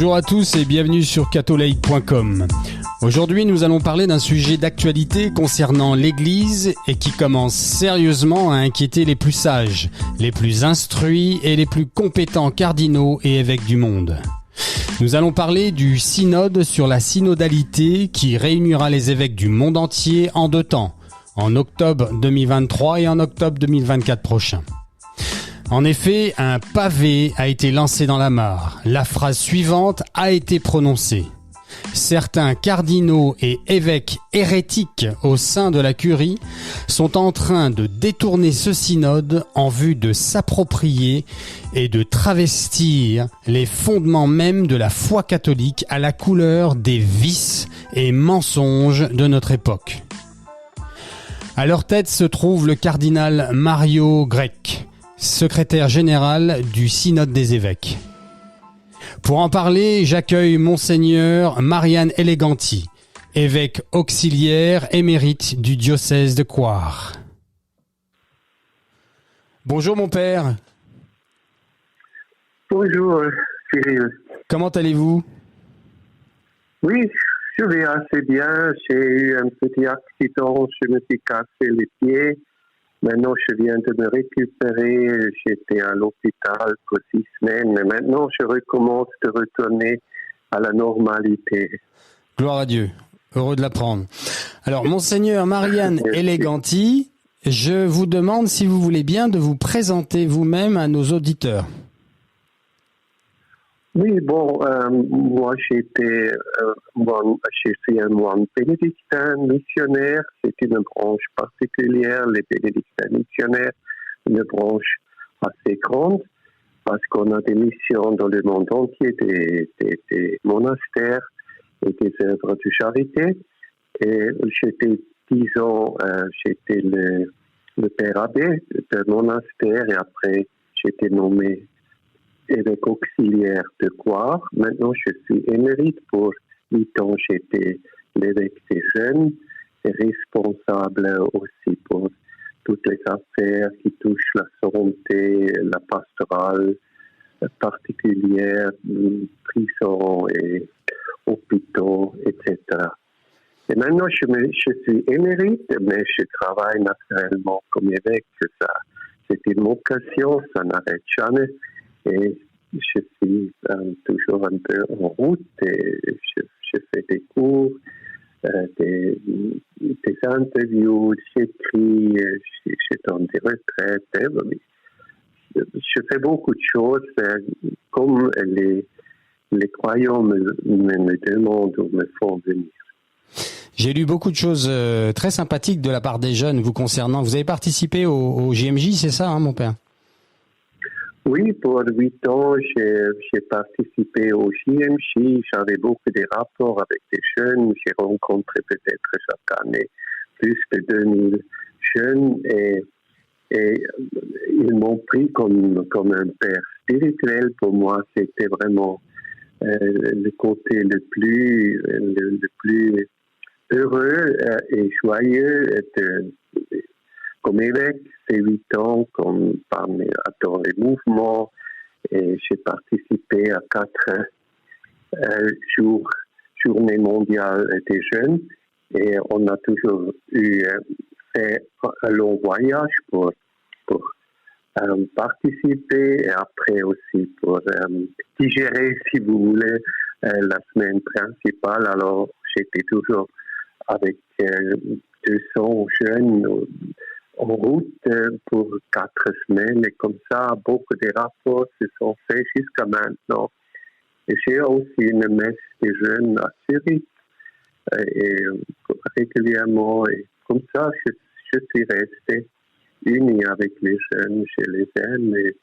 Bonjour à tous et bienvenue sur catholique.com. Aujourd'hui, nous allons parler d'un sujet d'actualité concernant l'Église et qui commence sérieusement à inquiéter les plus sages, les plus instruits et les plus compétents cardinaux et évêques du monde. Nous allons parler du synode sur la synodalité qui réunira les évêques du monde entier en 2 temps, en octobre 2023 et en octobre 2024 prochain. En effet, un pavé a été lancé dans la mare. La phrase suivante a été prononcée. Certains cardinaux et évêques hérétiques au sein de la curie sont en train de détourner ce synode en vue de s'approprier et de travestir les fondements mêmes de la foi catholique à la couleur des vices et mensonges de notre époque. À leur tête se trouve le cardinal Mario Grech, secrétaire général du Synode des évêques. Pour en parler, j'accueille Monseigneur Marian Eleganti, évêque auxiliaire émérite du diocèse de Coire. Bonjour mon père. Bonjour Cyril. Comment allez-vous ? Oui, je vais assez bien. J'ai eu un petit accident, je me suis cassé les pieds. Maintenant, je viens de me récupérer. J'étais à l'hôpital pour 6 semaines, mais maintenant, je recommence de retourner à la normalité. Gloire à Dieu. Heureux de l'apprendre. Alors, Monseigneur Marian Eleganti, je vous demande si vous voulez bien de vous présenter vous-même à nos auditeurs. Oui, bon, moi je suis un moine bénédictin missionnaire. C'est une branche particulière, les bénédictins missionnaires, une branche assez grande parce qu'on a des missions dans le monde entier, des monastères et des œuvres de charité. Et j'étais 10 ans, j'étais le père abbé de monastère et après j'étais nommé évêque auxiliaire de Coire. Maintenant, je suis émérite pour 8 ans. J'étais l'évêque des jeunes et responsable aussi pour toutes les affaires qui touchent la santé, la pastorale particulière, prison et hôpitaux, etc. Et maintenant, je suis émérite, mais je travaille naturellement comme évêque. C'est une vocation, ça n'arrête jamais. Et je suis toujours un peu en route et je fais des cours, des interviews, j'écris, je donne des retraites. Je fais beaucoup de choses comme les croyants me demandent ou me font venir. J'ai lu beaucoup de choses très sympathiques de la part des jeunes vous concernant. Vous avez participé au JMJ, c'est ça, hein, mon père ? Oui, pour 8 ans, j'ai participé au JMJ. J'avais beaucoup de rapports avec des jeunes. J'ai rencontré peut-être chaque année plus de 2000 jeunes et ils m'ont pris comme un père spirituel. Pour moi, c'était vraiment le côté le plus heureux et joyeux comme évêque, c'est 8 ans comme dans les mouvements et j'ai participé à 4 journées mondiales des jeunes et on a toujours fait un long voyage pour participer et après aussi pour digérer, si vous voulez, la semaine principale. Alors j'étais toujours avec 200 jeunes en route pour 4 semaines et comme ça, beaucoup de rapports se sont faits jusqu'à maintenant. Et j'ai aussi une messe des jeunes à Zurich et régulièrement et comme ça, je suis resté uni avec les jeunes, je les aime et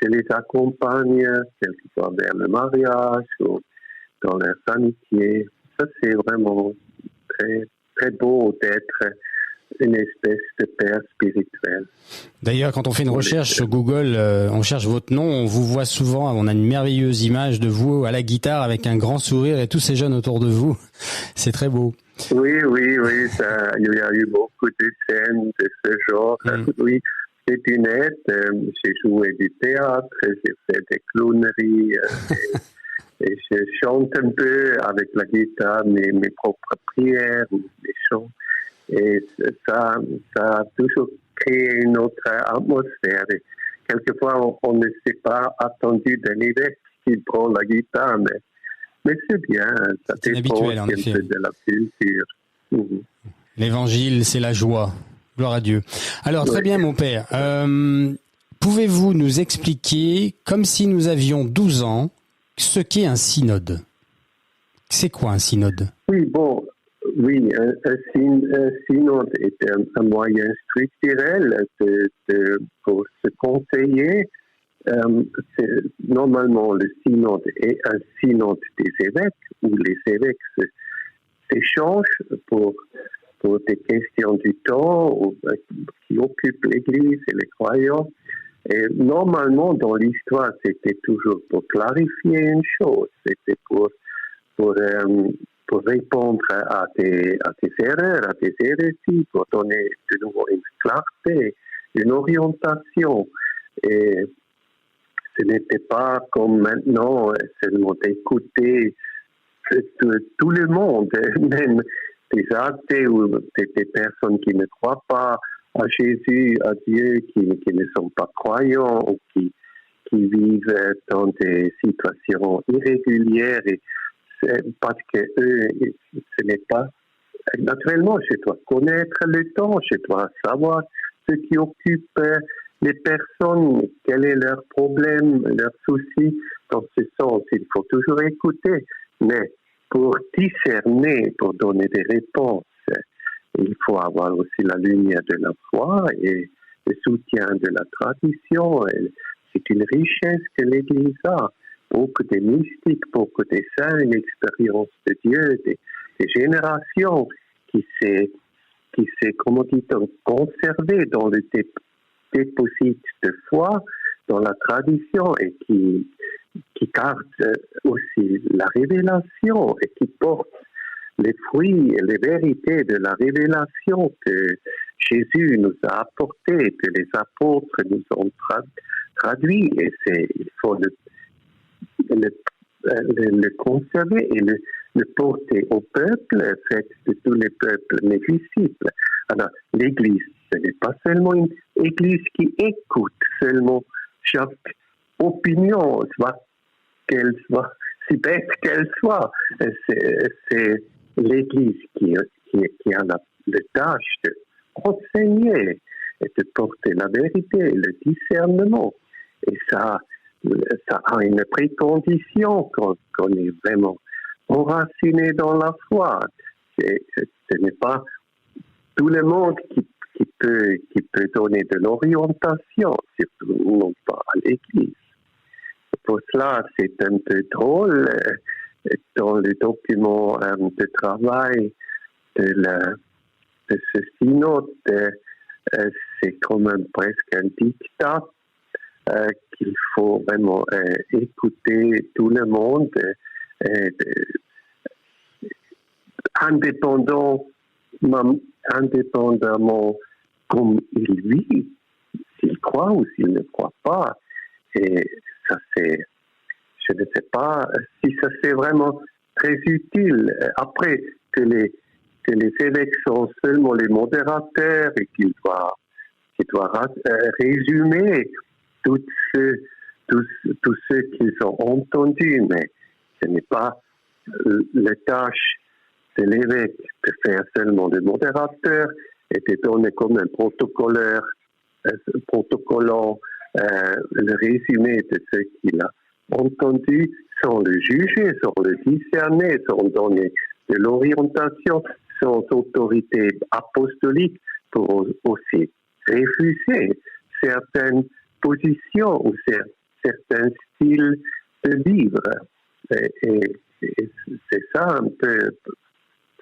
je les accompagne quelquefois vers le mariage ou dans leurs amitiés. Ça, c'est vraiment très, très beau d'être une espèce de père spirituel. D'ailleurs, quand on fait une recherche sur Google, on cherche votre nom, on vous voit souvent, on a une merveilleuse image de vous à la guitare avec un grand sourire et tous ces jeunes autour de vous. C'est très beau. Oui, il y a eu beaucoup de scènes de ce genre. Oui, c'est une aide. J'ai joué du théâtre, j'ai fait des clowneries, Et je chante un peu avec la guitare mes propres prières, mes chants. Et ça a toujours créé une autre atmosphère. Et quelquefois, on ne s'est pas attendu d'un évêque qui prend la guitare, mais c'est bien, ça dépend un peu de la culture. Mm-hmm. L'évangile, c'est la joie. Gloire à Dieu. Alors, très bien, mon père. Pouvez-vous nous expliquer, comme si nous avions 12 ans, ce qu'est un synode? C'est quoi un synode? Oui, un synode est un moyen structurel pour se conseiller. Normalement, le synode est un synode des évêques, où les évêques s'échangent pour des questions du temps qui occupent l'Église et les croyants. Et normalement, dans l'histoire, c'était toujours pour clarifier une chose, c'était pour répondre à des erreurs, à des hérésies, pour donner de nouveau une clarté, une orientation. Et ce n'était pas comme maintenant seulement d'écouter tout le monde, même des athées ou des personnes qui ne croient pas à Jésus, à Dieu, qui ne sont pas croyants ou qui vivent dans des situations irrégulières. Et parce que eux, ce n'est pas naturellement. Je dois connaître le temps, je dois savoir ce qui occupe les personnes, quel est leur problème, leurs soucis. Dans ce sens, il faut toujours écouter, mais pour discerner, pour donner des réponses, il faut avoir aussi la lumière de la foi et le soutien de la tradition. C'est une richesse que l'Église a. Beaucoup de mystiques, beaucoup de saints, une expérience de Dieu, des générations qui s'est, comment dit-on, conservées dans le déposit de foi, dans la tradition et qui garde aussi la révélation et qui porte les fruits et les vérités de la révélation que Jésus nous a apportées, que les apôtres nous ont traduit. Et il faut le conserver et le porter au peuple, fait de tous les peuples, mes disciples. Alors, l'Église, ce n'est pas seulement une Église qui écoute seulement chaque opinion, soit qu'elle soit si bête qu'elle soit. C'est l'Église qui a la tâche de enseigner et de porter la vérité, le discernement. Et ça a une précondition qu'on est vraiment enraciné dans la foi. Ce n'est pas tout le monde qui peut donner de l'orientation, surtout non pas à l'Église. Pour cela, c'est un peu drôle dans le document de travail de ce synode. C'est quand même presque un dictat qu'il faut vraiment écouter tout le monde, indépendamment comme il vit, s'il croit ou s'il ne croit pas. Et ça, je ne sais pas si ça c'est vraiment très utile. Après que les évêques sont seulement les modérateurs et qu'ils doivent résumer tout ce qu'ils ont entendu, mais ce n'est pas la tâche de l'évêque de faire seulement le modérateur et de donner comme un protocolant le résumé de ce qu'il a entendu, sans le juger, sans le discerner, sans donner de l'orientation, sans autorité apostolique pour aussi refuser certaines positions ou certains styles de vivre. Et c'est ça un peu,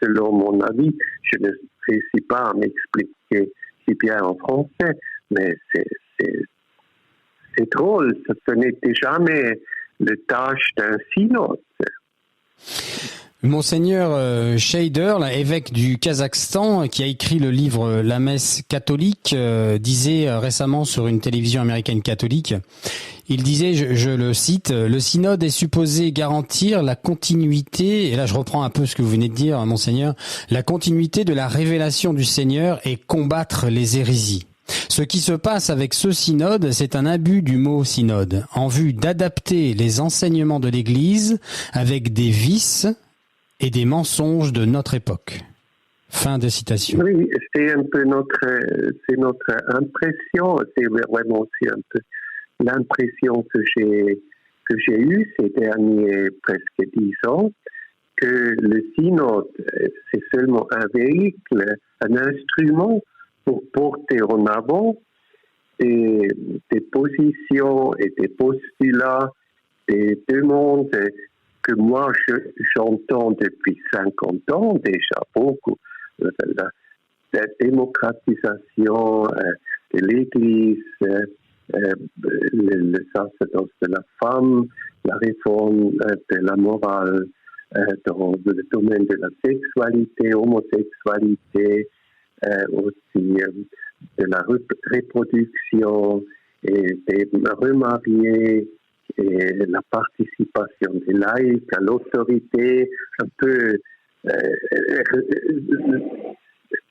selon mon avis. Je ne réussis pas à m'expliquer si bien en français, mais c'est drôle, ce n'était jamais la tâche d'un synode. Monseigneur Shader, évêque du Kazakhstan, qui a écrit le livre La Messe catholique, disait récemment sur une télévision américaine catholique, il disait, je le cite, « Le synode est supposé garantir la continuité, et là je reprends un peu ce que vous venez de dire, Monseigneur, la continuité de la révélation du Seigneur et combattre les hérésies. Ce qui se passe avec ce synode, c'est un abus du mot synode, en vue d'adapter les enseignements de l'Église avec des vices et des mensonges de notre époque. » Fin de citation. Oui, c'est un peu notre impression, c'est vraiment aussi un peu l'impression que j'ai eue ces derniers presque 10 ans, que le synode, c'est seulement un véhicule, un instrument pour porter en avant des positions et des postulats, des demandes que moi j'entends depuis 50 ans déjà beaucoup. La démocratisation de l'Église, le sacerdoce de la femme, la réforme de la morale dans le domaine de la sexualité, homosexualité, aussi de la reproduction et des remariés et la participation des laïcs à l'autorité, un peu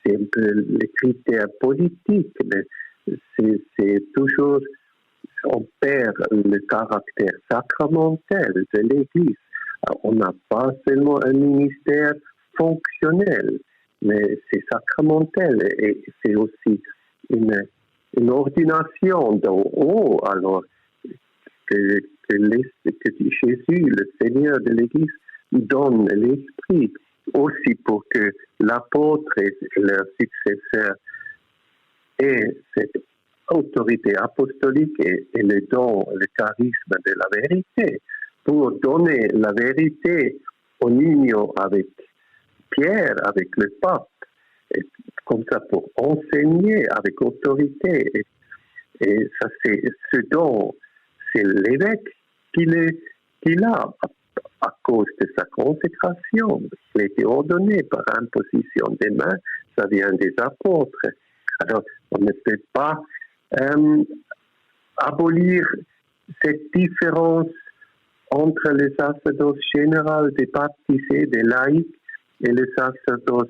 c'est un peu les critères politiques, mais c'est toujours, on perd le caractère sacramentel de l'Église. Alors, on n'a pas seulement un ministère fonctionnel, mais c'est sacramentel et c'est aussi une ordination d'en haut, alors que Jésus, le Seigneur de l'Église, donne l'Esprit aussi pour que l'apôtre et leurs successeurs aient cette autorité apostolique et le don, le charisme de la vérité, pour donner la vérité en union avec Pierre, avec le pape, et comme ça pour enseigner avec autorité. Et ça, c'est ce don, c'est l'évêque qui l'a à cause de sa consécration. Il a été ordonné par imposition des mains, ça vient des apôtres. Alors, on ne peut pas abolir cette différence entre le sacerdoce général des baptisés, des laïcs, et le sacerdoce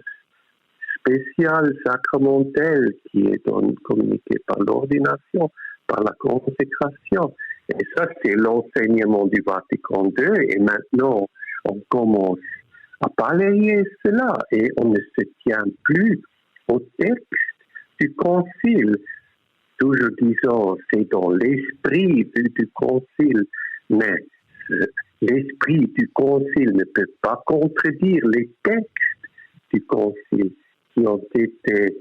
spécial, sacramentel, qui est communiqué par l'ordination, par la consécration. Et ça, c'est l'enseignement du Vatican II. Et maintenant, on commence à balayer cela et on ne se tient plus au texte du concile. Toujours disant, c'est dans l'esprit du concile. Mais l'esprit du concile ne peut pas contredire les textes du concile qui ont été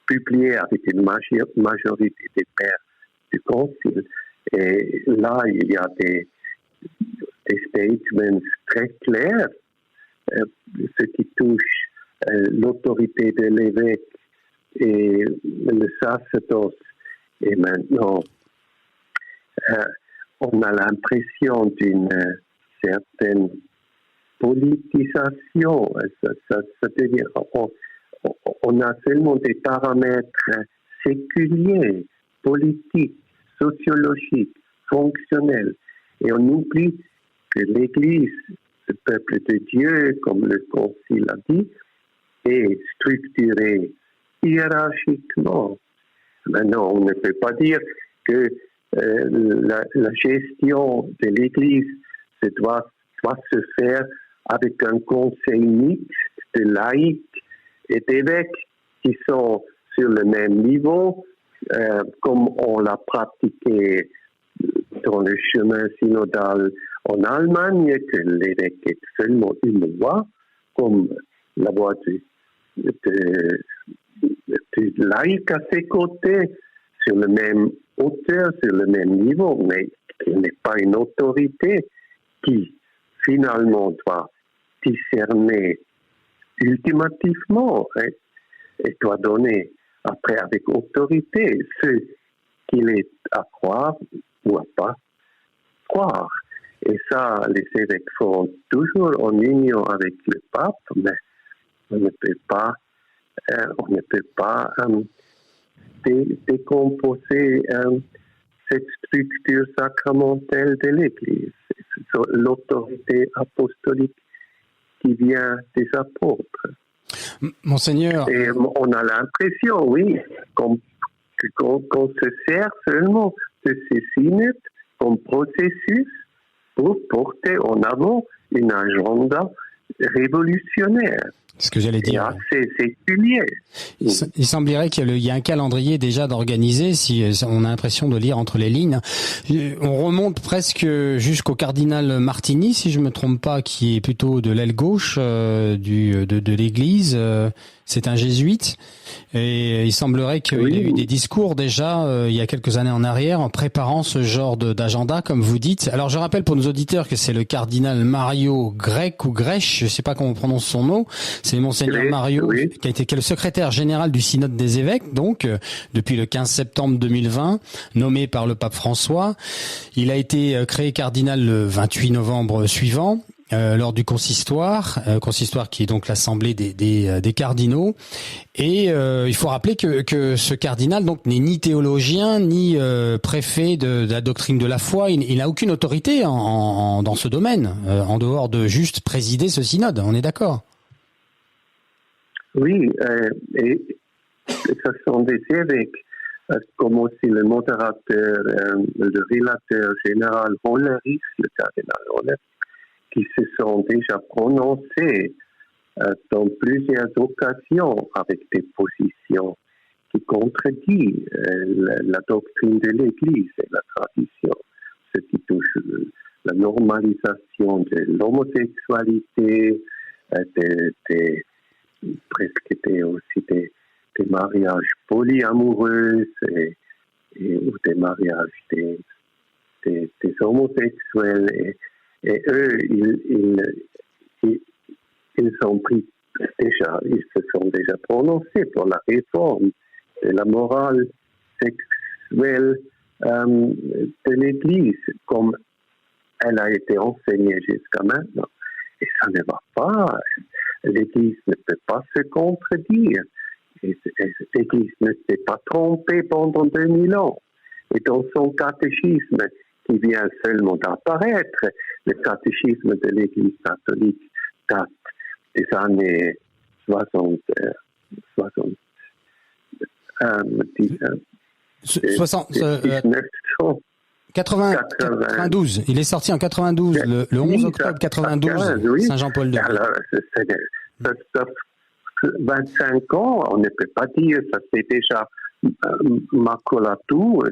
publiés avec une majorité des pères du concile. Et là, il y a des statements très clairs, ce qui touche l'autorité de l'évêque et le sacerdoce. Et maintenant, on a l'impression d'une certaine politisation. Ça veut dire on a seulement des paramètres séculiers, politiques, sociologiques, fonctionnels. Et on oublie que l'Église, le peuple de Dieu, comme le Concile a dit, est structuré hiérarchiquement. Maintenant, on ne peut pas dire que la gestion de l'Église doit se faire avec un conseil mixte de laïcs et d'évêques qui sont sur le même niveau, comme on l'a pratiqué dans le chemin synodal en Allemagne, que l'évêque est seulement une voix, comme la voix du laïc à ses côtés, sur le même hauteur, sur le même niveau, mais il n'est pas une autorité qui finalement doit discerner ultimativement et doit donner après avec autorité ce qu'il est à croire ou à pas croire. Et ça, les évêques font toujours en union avec le pape, mais on ne peut pas décomposer cette structure sacramentelle de l'Église, l'autorité apostolique qui vient des apôtres. Monseigneur. Et on a l'impression, oui, qu'on se sert seulement de ces synodes comme processus pour porter en avant une agenda révolutionnaire. C'est ce que j'allais dire. C'est séculier. Il semblerait qu'il y a un calendrier déjà d'organiser, si on a l'impression de lire entre les lignes. On remonte presque jusqu'au cardinal Martini, si je me trompe pas, qui est plutôt de l'aile gauche de l'Église. C'est un jésuite. Et il semblerait qu'il y a eu des discours déjà il y a quelques années en arrière en préparant ce genre d'agenda, comme vous dites. Alors je rappelle pour nos auditeurs que c'est le cardinal Mario Grech ou Grech, je sais pas comment on prononce son nom. C'est Monseigneur Mario qui est le secrétaire général du synode des évêques, donc depuis le 15 septembre 2020, nommé par le pape François. Il a été créé cardinal le 28 novembre suivant. Lors du consistoire qui est donc l'assemblée des cardinaux, et il faut rappeler que ce cardinal donc n'est ni théologien ni préfet de la doctrine de la foi. Il n'a aucune autorité dans ce domaine, en dehors de juste présider ce synode. On est d'accord? Oui, et ce sont des évêques, comme aussi le modérateur, le relateur général Hollerich, le cardinal Hollerich, qui se sont déjà prononcés dans plusieurs occasions avec des positions qui contredisent la doctrine de l'Église et la tradition, ce qui touche la normalisation de l'homosexualité, presque aussi des mariages polyamoureux ou des mariages des homosexuels. Et eux, ils se sont déjà prononcés pour la réforme de la morale sexuelle de l'Église, comme elle a été enseignée jusqu'à maintenant. Et ça ne va pas. L'Église ne peut pas se contredire. L'Église ne s'est pas trompée pendant 2000 ans. Et dans son catéchisme, qui vient seulement d'apparaître, le catéchisme de l'Église catholique date des années 92. Il est sorti en 92, le 11 octobre 92, Saint-Jean-Paul II. Alors, 25 ans, on ne peut pas dire ça c'est déjà maculature,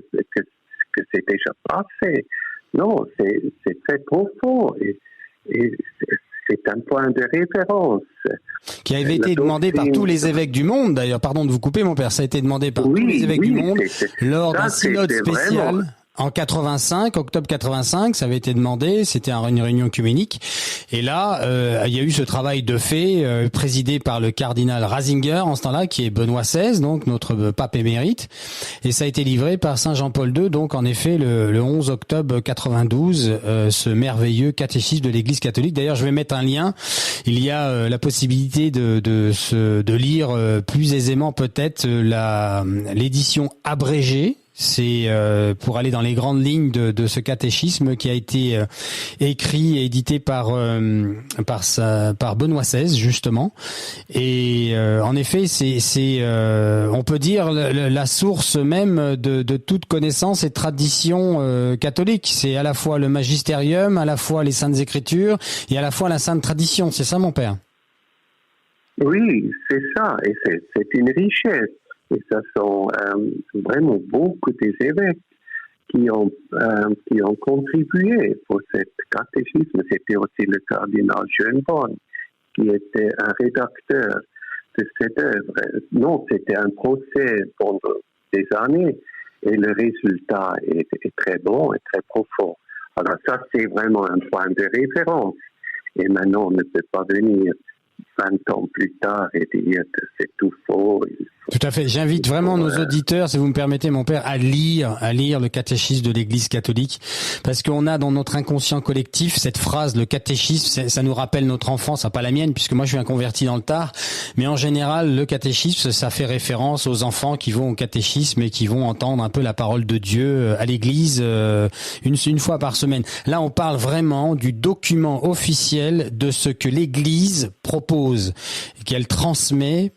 que c'est déjà passé. Non, c'est très profond et c'est un point de référence. Qui avait été demandé par tous les évêques du monde, d'ailleurs, pardon de vous couper mon père, ça a été demandé par tous les évêques du monde lors d'un synode spécial. Vraiment... En 85, octobre 85, ça avait été demandé, c'était une réunion œcuménique. Et là, il y a eu ce travail de fait, présidé par le cardinal Ratzinger en ce temps-là, qui est Benoît XVI, donc notre pape émérite. Et ça a été livré par Saint Jean-Paul II, donc en effet le 11 octobre 92, ce merveilleux catéchisme de l'Église catholique. D'ailleurs, je vais mettre un lien. Il y a la possibilité de lire plus aisément peut-être l'édition abrégée. C'est pour aller dans les grandes lignes de ce catéchisme qui a été écrit et édité par Benoît XVI justement. Et en effet, c'est on peut dire la source même de toute connaissance et tradition catholique. C'est à la fois le magistérium, à la fois les saintes écritures et à la fois la sainte tradition. C'est ça, mon père? Oui, c'est ça, et c'est une richesse. Et ce sont vraiment beaucoup des évêques qui ont contribué pour ce catéchisme. C'était aussi le cardinal Schönborn qui était un rédacteur de cette œuvre. Non, c'était un procès pendant des années et le résultat est très bon et très profond. Alors ça, c'est vraiment un point de référence. Et maintenant, on ne peut pas venir 20 ans plus tard et dire que c'est tout faux. Tout à fait. J'invite vraiment nos auditeurs, si vous me permettez, mon père, à lire le catéchisme de l'Église catholique, parce qu'on a dans notre inconscient collectif cette phrase, le catéchisme, ça nous rappelle notre enfance, pas la mienne, puisque moi je suis un converti dans le tard, mais en général, le catéchisme, ça fait référence aux enfants qui vont au catéchisme et qui vont entendre un peu la parole de Dieu à l'Église une fois par semaine. Là, on parle vraiment du document officiel de ce que l'Église propose, qu'elle transmet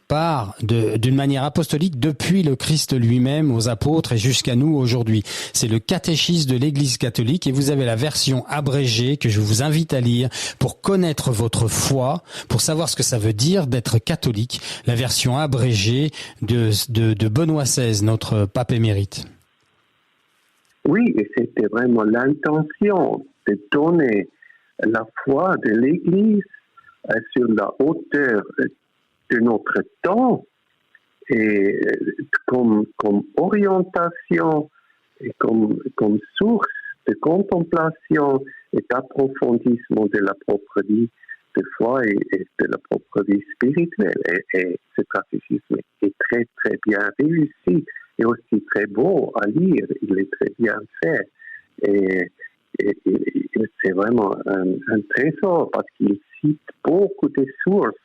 d'une manière apostolique depuis le Christ lui-même aux apôtres et jusqu'à nous aujourd'hui. C'est le catéchisme de l'Église catholique et vous avez la version abrégée que je vous invite à lire pour connaître votre foi, pour savoir ce que ça veut dire d'être catholique, la version abrégée de Benoît XVI, notre pape émérite. Oui, et c'était vraiment l'intention de donner la foi de l'Église sur la hauteur de notre temps et comme orientation et comme source de contemplation et d'approfondissement de la propre vie de foi et de la propre vie spirituelle. Et ce catéchisme est très, très bien réussi et aussi très beau à lire. Il est très bien fait. Et c'est vraiment un trésor parce qu'il cite beaucoup de sources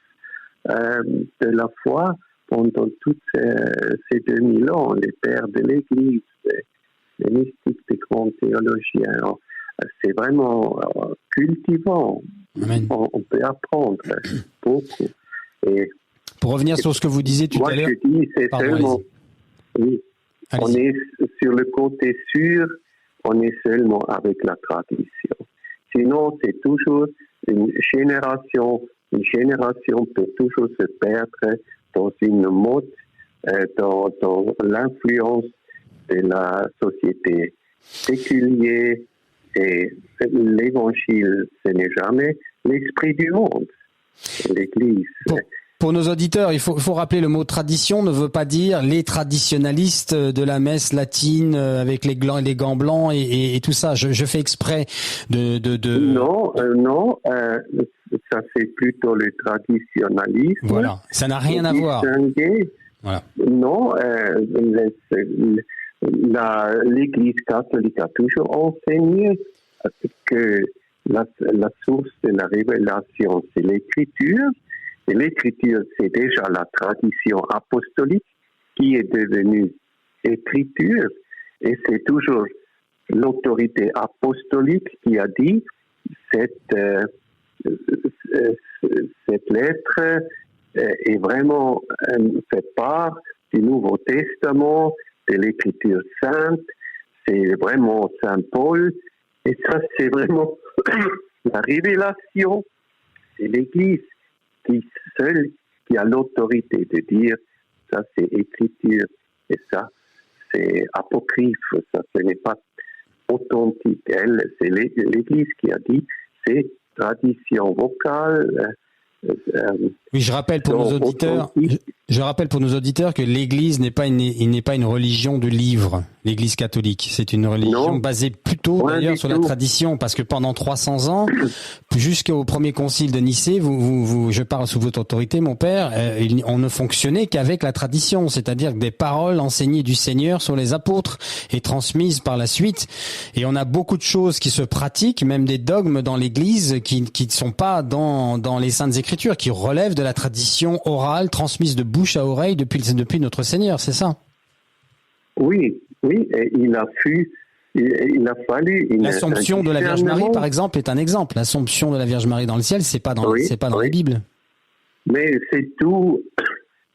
de la foi pendant toutes ces 2000 ans, les pères de l'Église, les mystiques, les grands théologiens. C'est vraiment cultivant. Amen. On peut apprendre beaucoup. Et pour revenir sur ce que vous disiez tout à l'heure, je dis, c'est seulement, oui, on est sur le côté sûr, on est seulement avec la tradition. Sinon, c'est toujours une génération peut toujours se perdre dans une mode, dans l'influence de la société séculière. Et l'évangile, ce n'est jamais l'esprit du monde. L'Église. Pour nos auditeurs, il faut rappeler le mot tradition ne veut pas dire les traditionalistes de la messe latine avec les gants blancs et tout ça. Je fais exprès de... Non, ça c'est plutôt le traditionalisme. Voilà, ça n'a rien à voir. Voilà. Non, l'Église catholique a toujours enseigné que la source de la révélation, c'est l'Écriture. Et l'Écriture, c'est déjà la tradition apostolique qui est devenue Écriture. Et c'est toujours l'autorité apostolique qui a dit cette lettre est vraiment fait part du Nouveau Testament, de l'Écriture sainte. C'est vraiment Saint Paul. Et ça, c'est vraiment la révélation. C'est l'Église qui a l'autorité de dire ça, c'est Écriture. Et ça, c'est apocryphe. Ça, ce n'est pas authentique. C'est l'Église qui a dit c'est tradition vocale. Oui, je rappelle pour nos auditeurs que l'Église n'est pas une religion de livres. L'Église catholique, c'est une religion basée plutôt d'ailleurs sur la tradition, parce que pendant 300 ans, jusqu'au premier concile de Nicée, je parle sous votre autorité, mon père, on ne fonctionnait qu'avec la tradition, c'est-à-dire que des paroles enseignées du Seigneur sur les apôtres et transmises par la suite. Et on a beaucoup de choses qui se pratiquent, même des dogmes dans l'Église qui ne sont pas dans les Saintes Écritures, qui relèvent de la tradition orale transmise de bouche à oreille depuis notre Seigneur, c'est ça? Oui, et il a fallu l'Assomption de la Vierge Marie, par exemple, est un exemple. L'Assomption de la Vierge Marie dans le ciel, c'est pas dans la Bible. Mais c'est tout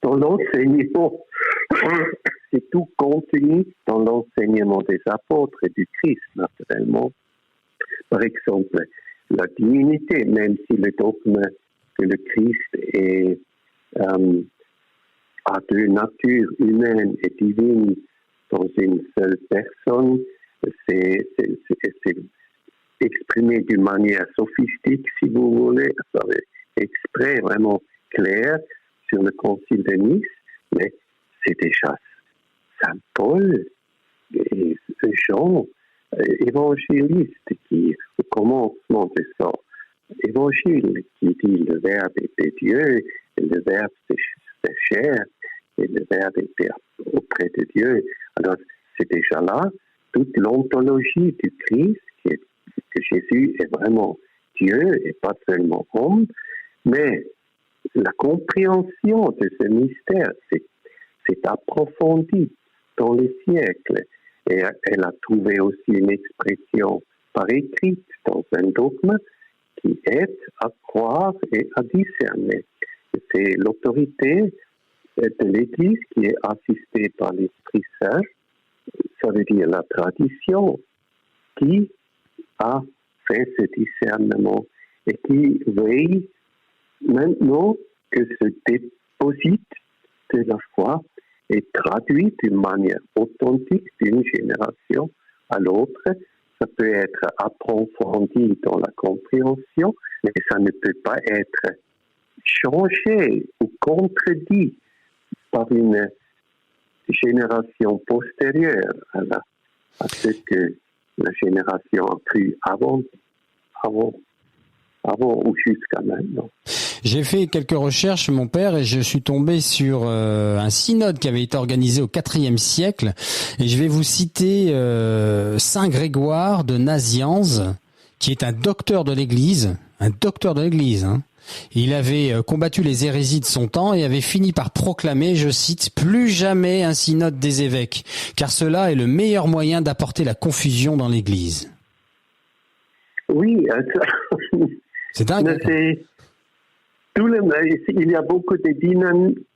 dans l'enseignement, c'est tout contenu dans l'enseignement des apôtres et du Christ, naturellement. Par exemple, la divinité, même si le dogme que le Christ a deux natures humaines et divines dans une seule personne, c'est exprimé d'une manière sophistique, si vous voulez, exprès, vraiment clair sur le concile de Nice, mais c'est déjà Saint Paul et Jean, évangéliste, qui, au commencement de ça, évangile qui dit le Verbe était Dieu, et le Verbe c'est chair, et le Verbe était auprès de Dieu. Alors, c'est déjà là toute l'ontologie du Christ, que Jésus est vraiment Dieu et pas seulement homme, mais la compréhension de ce mystère s'est approfondie dans les siècles et elle a trouvé aussi une expression par écrite dans un dogme qui aide à croire et à discerner. C'est l'autorité de l'Église qui est assistée par l'Esprit Saint, ça veut dire la tradition, qui a fait ce discernement et qui veille maintenant que ce déposit de la foi est traduit d'une manière authentique d'une génération à l'autre. Ça peut être approfondi dans la compréhension, mais ça ne peut pas être changé ou contredit par une génération postérieure à ce que la génération a cru avant ou jusqu'à maintenant. J'ai fait quelques recherches, mon père, et je suis tombé sur un synode qui avait été organisé au IVe siècle. Et je vais vous citer Saint Grégoire de Nazianze, qui est un docteur de l'Église. Hein. Il avait combattu les hérésies de son temps et avait fini par proclamer, je cite, « Plus jamais un synode des évêques, car cela est le meilleur moyen d'apporter la confusion dans l'Église. » Oui, c'est dingue. Il y a beaucoup de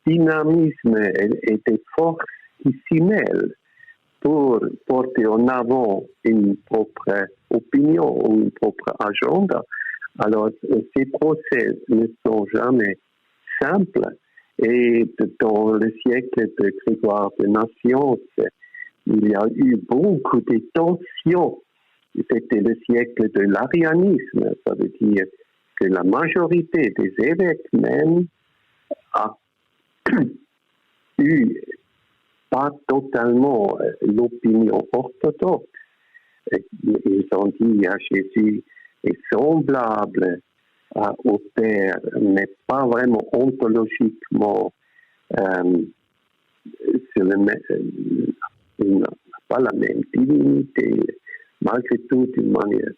dynamisme et de forces qui s'y mêlent pour porter en avant une propre opinion ou une propre agenda. Alors, ces procès ne sont jamais simples. Et dans le siècle de Grégoire de Nazianze, il y a eu beaucoup de tensions. C'était le siècle de l'arianisme, ça veut dire que la majorité des évêques même a eu pas totalement l'opinion orthodoxe. Ils ont dit à Jésus est semblable au Père, mais pas vraiment ontologiquement il n'a pas la même divinité. Malgré tout, d'une manière,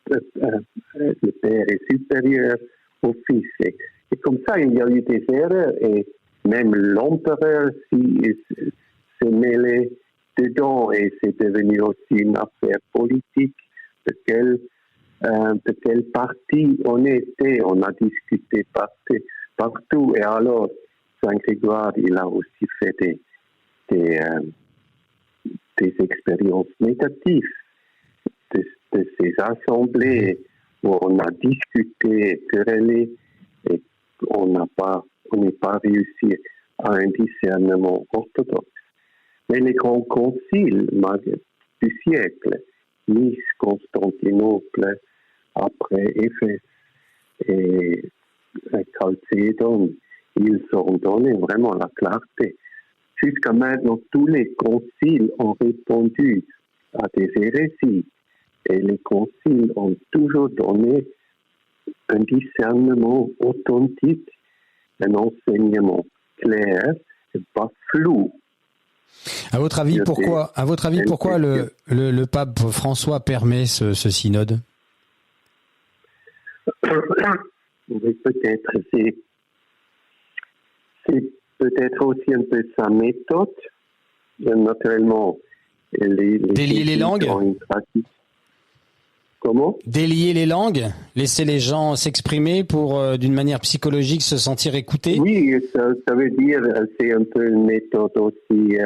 le Père est supérieur au Fils. Et comme ça, il y a eu des erreurs et même l'empereur s'est mêlé dedans et c'est devenu aussi une affaire politique de quel parti on était. On a discuté partout. Et alors, Saint Grégoire, il a aussi fait des expériences négatives de ces assemblées où on a discuté, querellé, et on n'est pas réussi à un discernement orthodoxe. Mais les grands conciles du siècle, Nice, Constantinople, après Éphèse et Chalcédoine, ils ont donné vraiment la clarté. Jusqu'à maintenant, tous les conciles ont répondu à des hérésies et les conciles ont toujours donné un discernement authentique, un enseignement clair et pas flou. À votre avis, pourquoi le pape François permet ce synode? Oui, peut-être c'est peut-être aussi un peu sa méthode. Naturellement, délier les langues. Comment? Délier les langues, laisser les gens s'exprimer pour, d'une manière psychologique, se sentir écoutés. Oui, ça veut dire c'est un peu une méthode aussi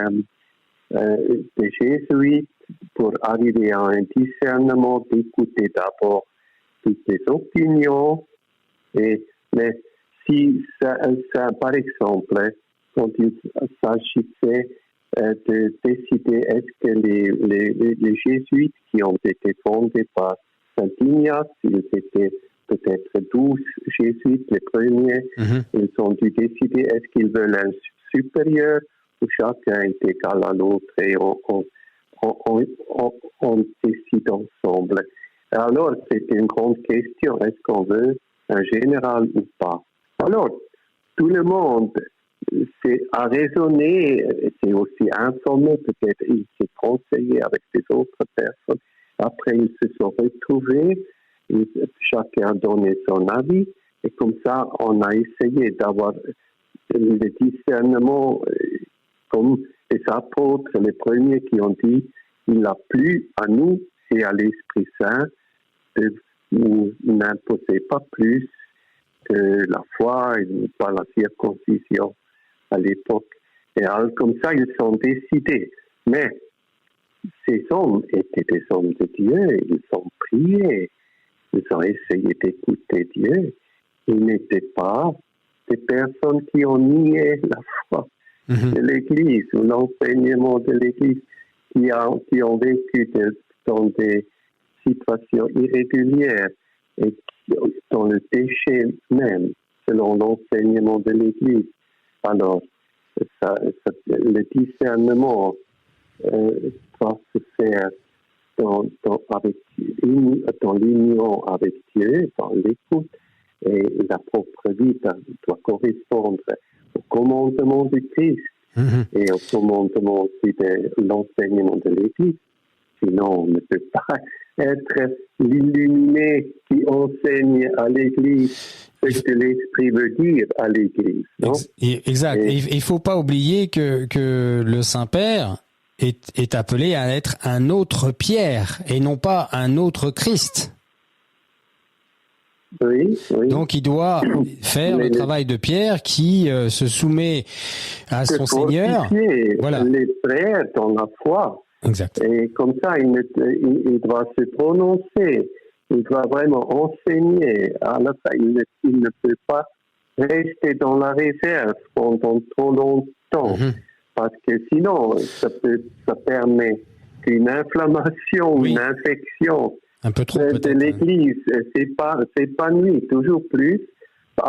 des jésuites pour arriver à un discernement, d'écouter d'abord toutes les opinions. Mais si ça, par exemple, quand il s'agissait de décider est-ce que les jésuites qui ont été fondés par Saint Ignace, ils étaient peut-être 12 jésuites les premiers, ils ont dû décider est-ce qu'ils veulent un supérieur ou chacun est égal à l'autre et on décide ensemble. Alors, c'est une grande question. Est-ce qu'on veut un général ou pas? Alors, tout le monde a raisonné, c'est aussi informé, peut-être il s'est conseillé avec des autres personnes. Après, ils se sont retrouvés, chacun a donné son avis, et comme ça, on a essayé d'avoir le discernement comme les apôtres, les premiers qui ont dit, il n'a plu à nous et à l'Esprit Saint de nous n'imposer pas plus que la foi et pas la circoncision à l'époque. Et alors, comme ça, ils sont décidés. Mais ces hommes étaient des hommes de Dieu, ils ont prié, ils ont essayé d'écouter Dieu. Ils n'étaient pas des personnes qui ont nié la foi de l'Église ou l'enseignement de l'Église, qui ont vécu dans des situations irrégulières et dans le péché même, selon l'enseignement de l'Église. Alors, le discernement doit se faire dans l'union avec Dieu, dans l'écoute, et la propre vie doit correspondre au commandement du Christ et au commandement aussi de l'enseignement de l'Église. Sinon, on ne peut pas être l'illuminé qui enseigne à l'Église ce que l'Esprit veut dire à l'Église. Non? Exact. Il ne faut pas oublier que le Saint-Père est appelé à être un autre Pierre et non pas un autre Christ. Oui. Donc il doit faire le travail de Pierre qui se soumet à son Seigneur. Voilà. Les frères dans la foi. Exact. Et comme ça, il doit se prononcer, il doit vraiment enseigner. Alors, il ne peut pas rester dans la réserve pendant trop longtemps, parce que sinon, ça permet qu'une inflammation, une infection un peu trop, de l'Église s'épanouit toujours plus.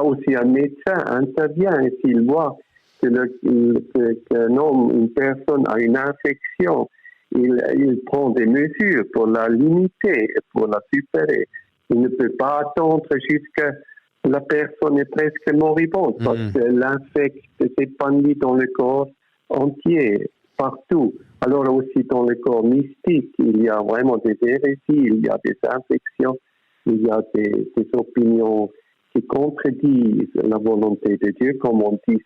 Aussi, un médecin intervient et s'il voit qu'un homme, une personne a une infection, il prend des mesures pour la limiter, pour la supérer. Il ne peut pas attendre jusqu'à la personne est presque moribonde, parce que l'infect s'épanouit dans le corps entier, partout. Alors aussi dans le corps mystique, il y a vraiment des hérésies, il y a des infections, il y a des opinions qui contredisent la volonté de Dieu, comme on dit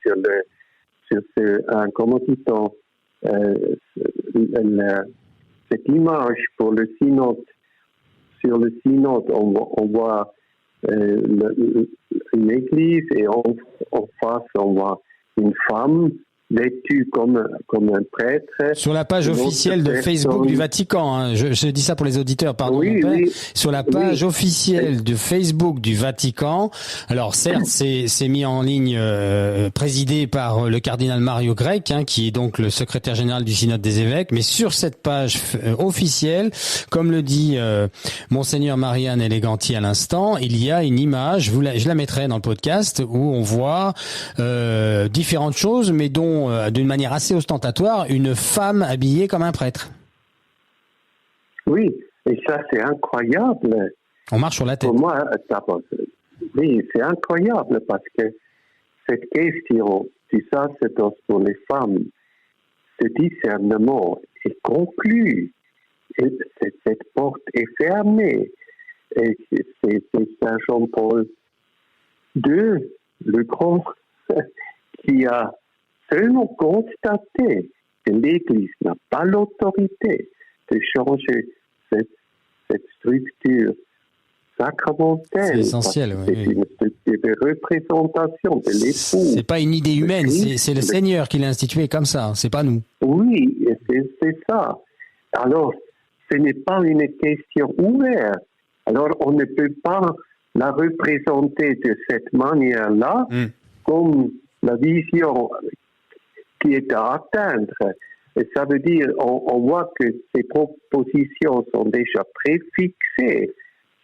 comment dit-on, cette image pour le synode. Sur le synode, on voit une église et en face, on voit une femme vêtue comme un prêtre. Sur la page officielle de Facebook du Vatican, hein, je dis ça pour les auditeurs, pardon. Sur la page officielle de Facebook du Vatican, alors certes, c'est mis en ligne, présidé par le cardinal Mario Grech, hein, qui est donc le secrétaire général du synode des évêques, mais sur cette page officielle, comme le dit Monseigneur Marianne Eleganti à l'instant, il y a une image, je la mettrai dans le podcast, où on voit différentes choses, mais dont d'une manière assez ostentatoire, une femme habillée comme un prêtre. Oui, et ça c'est incroyable. On marche sur la tête. Pour moi, oui, c'est incroyable parce que cette question du sacerdoce pour les femmes, ce discernement est conclu. Et cette porte est fermée. Et c'est Saint Jean-Paul II, le grand, qui a seulement constaté que l'Église n'a pas l'autorité de changer cette structure sacramentelle. C'est essentiel, oui. C'est une structure de représentation de l'époux. C'est pas une idée humaine, c'est le Seigneur qui l'a institué comme ça, c'est pas nous. Oui, c'est ça. Alors, ce n'est pas une question ouverte. Alors, on ne peut pas la représenter de cette manière-là, comme la vision qui est à atteindre. Et ça veut dire, on voit que ces propositions sont déjà préfixées.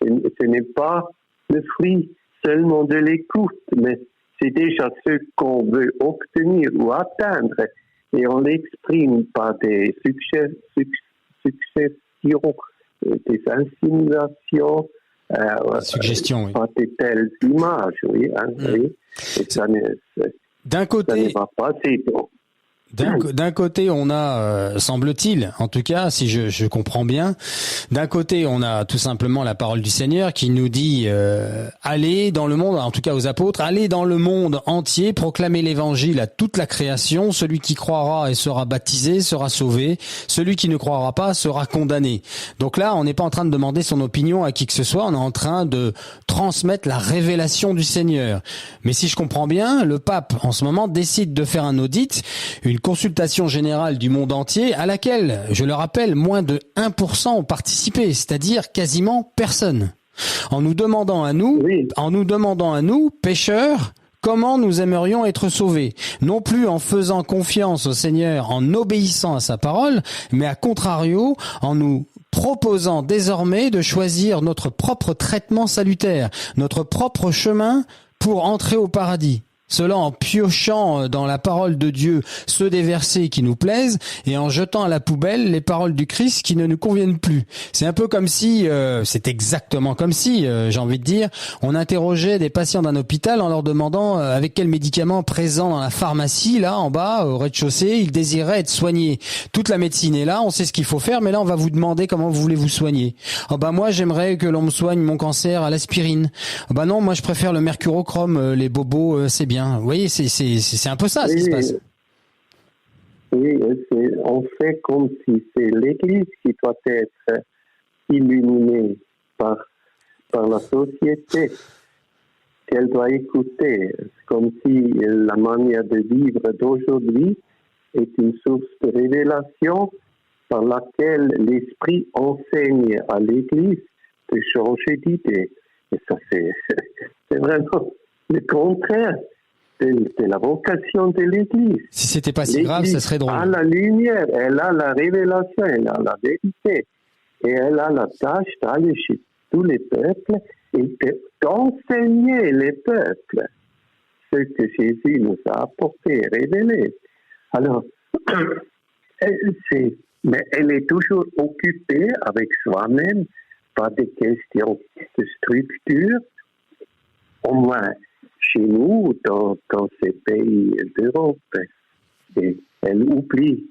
Ce n'est pas le fruit seulement de l'écoute, mais c'est déjà ce qu'on veut obtenir ou atteindre. Et on l'exprime par des successions des insinuations, suggestion, oui. par de telles images, oui. Oui. Et ça ne va pas, c'est bon. D'un côté, on a, semble-t-il, en tout cas, si je comprends bien, d'un côté, on a tout simplement la parole du Seigneur qui nous dit allez dans le monde, en tout cas aux apôtres, allez dans le monde entier, proclamez l'évangile à toute la création, celui qui croira et sera baptisé sera sauvé, celui qui ne croira pas sera condamné. Donc là, on n'est pas en train de demander son opinion à qui que ce soit, on est en train de transmettre la révélation du Seigneur. Mais si je comprends bien, le pape, en ce moment, décide de faire un audit, une consultation générale du monde entier à laquelle, je le rappelle, moins de 1% ont participé, c'est-à-dire quasiment personne. En nous demandant à nous, pécheurs, comment nous aimerions être sauvés. Non plus en faisant confiance au Seigneur, en obéissant à sa parole, mais à contrario, en nous proposant désormais de choisir notre propre traitement salutaire, notre propre chemin pour entrer au paradis. Cela en piochant dans la parole de Dieu ceux des versets qui nous plaisent et en jetant à la poubelle les paroles du Christ qui ne nous conviennent plus. C'est un peu comme si, c'est exactement comme si, j'ai envie de dire, on interrogeait des patients d'un hôpital en leur demandant avec quel médicament présent dans la pharmacie, là en bas, au rez-de-chaussée, ils désiraient être soignés. Toute la médecine est là, on sait ce qu'il faut faire, mais là on va vous demander comment vous voulez vous soigner. Oh bah moi j'aimerais que l'on me soigne mon cancer à l'aspirine. Oh bah non, moi je préfère le mercurochrome, les bobos, c'est bien. Vous voyez, c'est un peu ça, ce qui se passe. Oui, on fait comme si c'est l'Église qui doit être illuminée par la société, qu'elle doit écouter. C'est comme si la manière de vivre d'aujourd'hui est une source de révélation par laquelle l'Esprit enseigne à l'Église de changer d'idée. Et ça, c'est vraiment le contraire de la vocation de l'Église. Si c'était pas si grave, ça serait drôle. Elle a la lumière, elle a la révélation, elle a la vérité. Et elle a la tâche d'aller chez tous les peuples et d'enseigner les peuples ce que Jésus nous a apporté et révélé. Alors, mais elle est toujours occupée avec soi-même par des questions de structure, au moins chez nous, dans ces pays d'Europe. Et elle oublie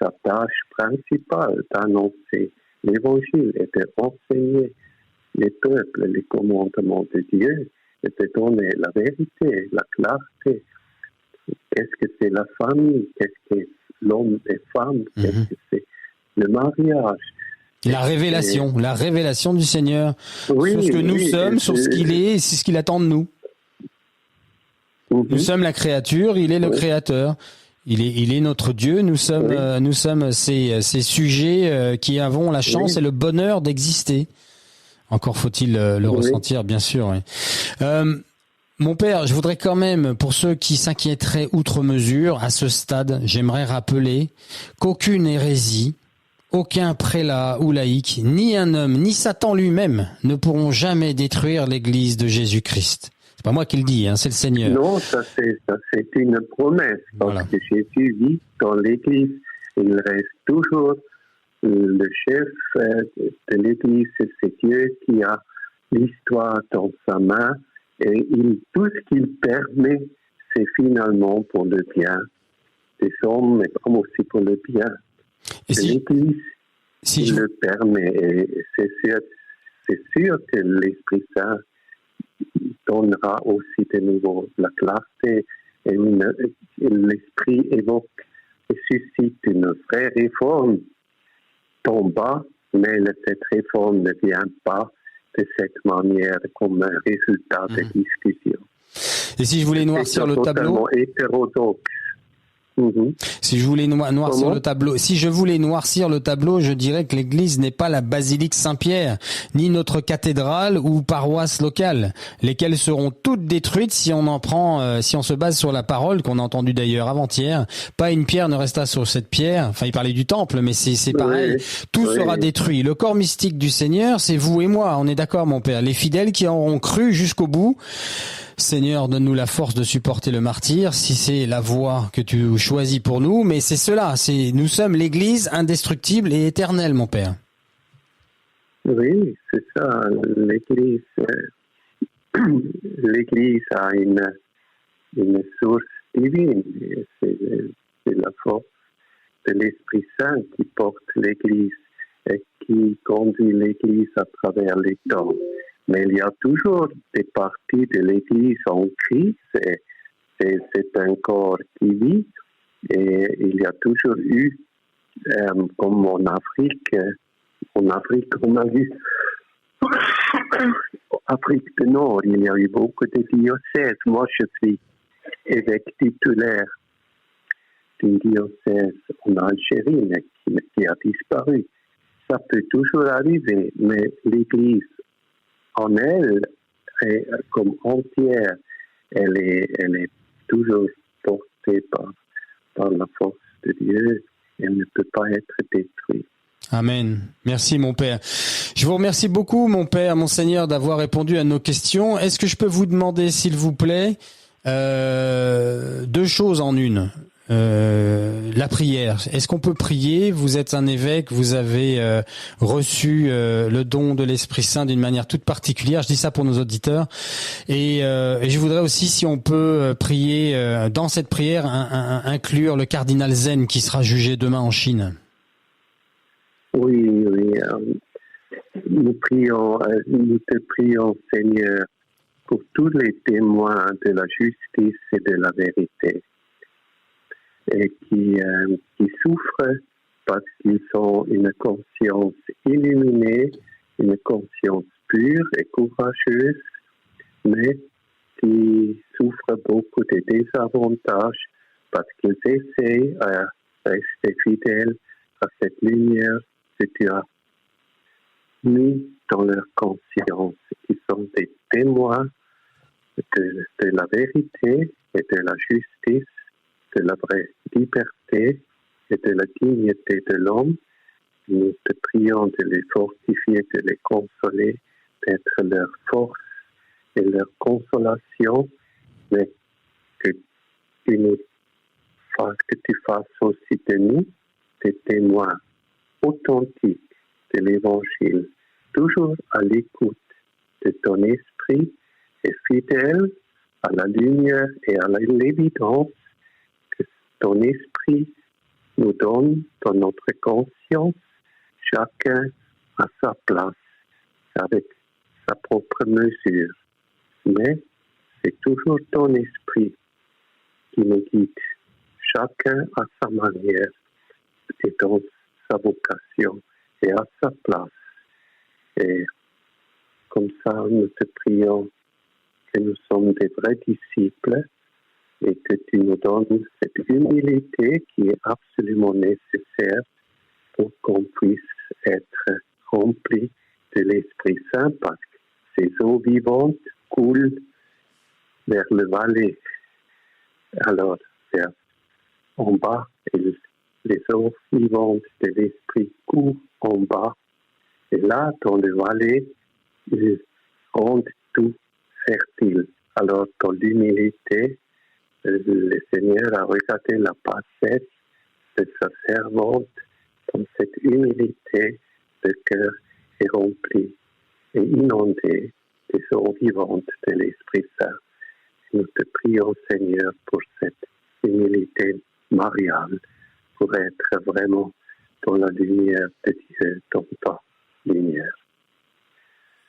sa tâche principale d'annoncer l'évangile et d'enseigner les peuples les commandements de Dieu et de donner la vérité, la clarté. Qu'est-ce que c'est la famille? Qu'est-ce que l'homme et femme? Qu'est-ce que c'est le mariage? La révélation du Seigneur sur ce que nous sommes, sur ce qu'il est et c'est ce qu'il attend de nous. Nous sommes la créature, il est le créateur. Il est notre Dieu, nous sommes ces sujets qui avons la chance et le bonheur d'exister. Encore faut-il le ressentir, bien sûr. Oui. Mon père, je voudrais quand même, pour ceux qui s'inquiéteraient outre mesure, à ce stade, j'aimerais rappeler qu'aucune hérésie, aucun prélat ou laïc, ni un homme, ni Satan lui-même ne pourront jamais détruire l'Église de Jésus-Christ. C'est pas moi qui le dis, c'est le Seigneur. Non, ça c'est une promesse, parce que Jésus vit dans l'Église. Il reste toujours le chef de l'Église, c'est Dieu qui a l'histoire dans sa main, et tout ce qu'il permet, c'est finalement pour le bien des hommes, mais comme aussi pour le bien. Et l'Église le permet, et c'est sûr que l'Esprit Saint donnera aussi de nouveau la clarté, et l'Esprit évoque et suscite une vraie réforme en bas, mais cette réforme ne vient pas de cette manière comme un résultat de discussion. Et si je voulais noircir le tableau, hétérodoxe. Si je voulais noircir le tableau, je dirais que l'église n'est pas la basilique Saint-Pierre, ni notre cathédrale ou paroisse locale, lesquelles seront toutes détruites si on se base sur la parole qu'on a entendue d'ailleurs avant-hier. Pas une pierre ne resta sur cette pierre. Enfin, il parlait du temple, mais c'est pareil. Tout sera détruit. Le corps mystique du Seigneur, c'est vous et moi. On est d'accord, mon père. Les fidèles qui auront cru jusqu'au bout. Seigneur, donne-nous la force de supporter le martyre, si c'est la voie que tu choisis pour nous, mais c'est cela, nous sommes l'Église indestructible et éternelle, mon Père. Oui, c'est ça. L'Église a une source divine. C'est la force de l'Esprit Saint qui porte l'Église et qui conduit l'Église à travers les temps. Mais il y a toujours des parties de l'Église en crise. C'est un corps qui vit. Et il y a toujours eu, comme en Afrique, on a vu, Afrique du Nord, il y a eu beaucoup de diocèses. Moi, je suis évêque titulaire d'une diocèse en Algérie, mais qui a disparu. Ça peut toujours arriver, mais l'Église en elle, comme entière, elle est toujours portée par la force de Dieu. Elle ne peut pas être détruite. Amen. Merci mon Père. Je vous remercie beaucoup mon Père, mon Seigneur, d'avoir répondu à nos questions. Est-ce que je peux vous demander, s'il vous plaît, deux choses en une? La prière. Est-ce qu'on peut prier? Vous êtes un évêque, vous avez reçu le don de l'Esprit Saint d'une manière toute particulière. Je dis ça pour nos auditeurs. Et je voudrais aussi, si on peut prier dans cette prière, inclure le cardinal Zen qui sera jugé demain en Chine. Oui. Nous te prions, Seigneur, pour tous les témoins de la justice et de la vérité, et qui souffrent parce qu'ils ont une conscience illuminée, une conscience pure et courageuse, mais qui souffrent beaucoup de désavantages parce qu'ils essayent à rester fidèles à cette lumière que tu as mis dans leur conscience, qui sont des témoins de la vérité et de la justice, de la vraie liberté et de la dignité de l'homme. Nous te prions de les fortifier, de les consoler, d'être leur force et leur consolation, mais que tu fasses aussi de nous des témoins authentiques de l'Évangile, toujours à l'écoute de ton esprit et fidèle à la lumière et à l'évidence que ton esprit nous donne dans notre conscience, chacun à sa place, avec sa propre mesure. Mais c'est toujours ton esprit qui nous guide, chacun à sa manière et dans sa vocation et à sa place. Et comme ça, nous te prions que nous sommes des vrais disciples et que tu nous donnes cette humilité qui est absolument nécessaire pour qu'on puisse être remplis de l'Esprit Saint, parce que ces eaux vivantes coulent vers le vallée. Alors, vers en bas, et les eaux vivantes de l'Esprit coulent en bas. Et là, dans le vallée, ils rendent tout fertile. Alors, dans l'humilité, le Seigneur a regardé la passette de sa servante. Dans cette humilité, le cœur est rempli et inondé des eaux vivantes de l'Esprit Saint. Nous te prions, Seigneur, pour cette humilité mariale, pour être vraiment dans la lumière de Dieu, dans ta lumière.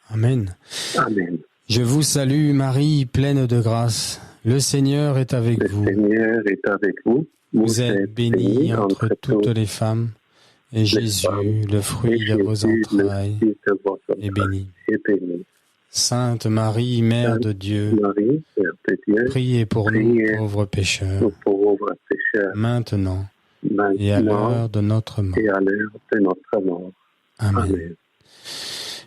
Amen. Amen. Je vous salue, Marie, pleine de grâce. Le Seigneur est avec vous. Le Seigneur est avec vous. Vous êtes bénie entre toutes les femmes, et Jésus, le fruit de vos entrailles, est béni. Sainte Marie, Mère de Dieu, priez pour nous pauvres pécheurs, maintenant et à l'heure de notre mort. Amen.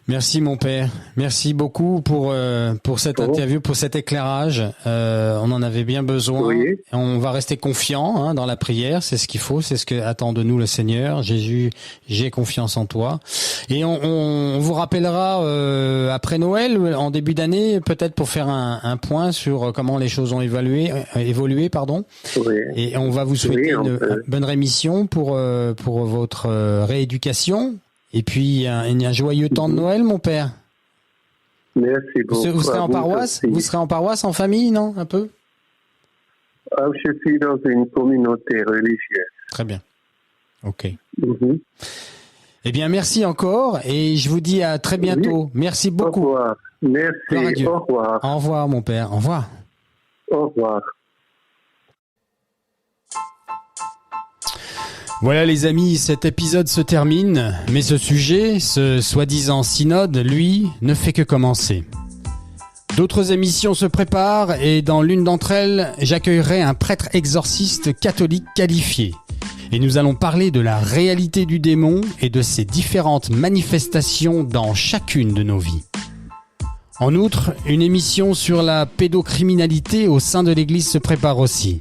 Merci mon Père, merci beaucoup pour cette interview, pour cet éclairage. On en avait bien besoin. Oui. On va rester confiant dans la prière, c'est ce qu'il faut, c'est ce que attend de nous le Seigneur. Jésus, j'ai confiance en toi. Et on vous rappellera après Noël, en début d'année, peut-être pour faire un point sur comment les choses ont évolué. Oui. Et on va vous souhaiter une bonne rémission pour votre rééducation. Et puis, un joyeux temps de Noël, mon père. Merci beaucoup. Vous serez en paroisse? Vous serez en paroisse, en famille, non? Un peu? Je suis dans une communauté religieuse. Très bien. Ok. Eh bien, merci encore et je vous dis à très bientôt. Oui. Merci beaucoup. Au revoir. Merci. Au revoir. Au revoir, mon père. Au revoir. Au revoir. Voilà les amis, cet épisode se termine, mais ce sujet, ce soi-disant synode, lui, ne fait que commencer. D'autres émissions se préparent et dans l'une d'entre elles, j'accueillerai un prêtre exorciste catholique qualifié. Et nous allons parler de la réalité du démon et de ses différentes manifestations dans chacune de nos vies. En outre, une émission sur la pédocriminalité au sein de l'Église se prépare aussi.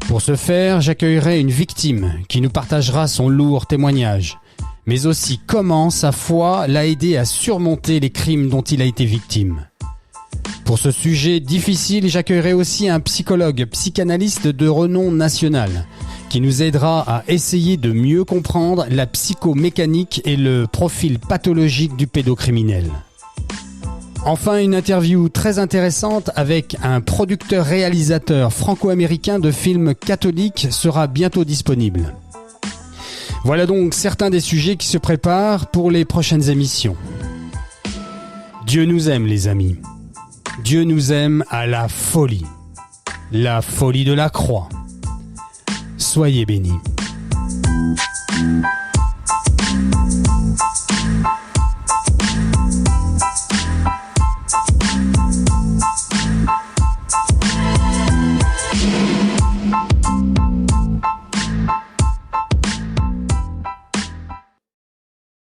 Pour ce faire, j'accueillerai une victime qui nous partagera son lourd témoignage, mais aussi comment sa foi l'a aidé à surmonter les crimes dont il a été victime. Pour ce sujet difficile, j'accueillerai aussi un psychologue, psychanalyste de renom national, qui nous aidera à essayer de mieux comprendre la psychomécanique et le profil pathologique du pédocriminel. Enfin, une interview très intéressante avec un producteur-réalisateur franco-américain de films catholiques sera bientôt disponible. Voilà donc certains des sujets qui se préparent pour les prochaines émissions. Dieu nous aime, les amis. Dieu nous aime à la folie de la croix. Soyez bénis.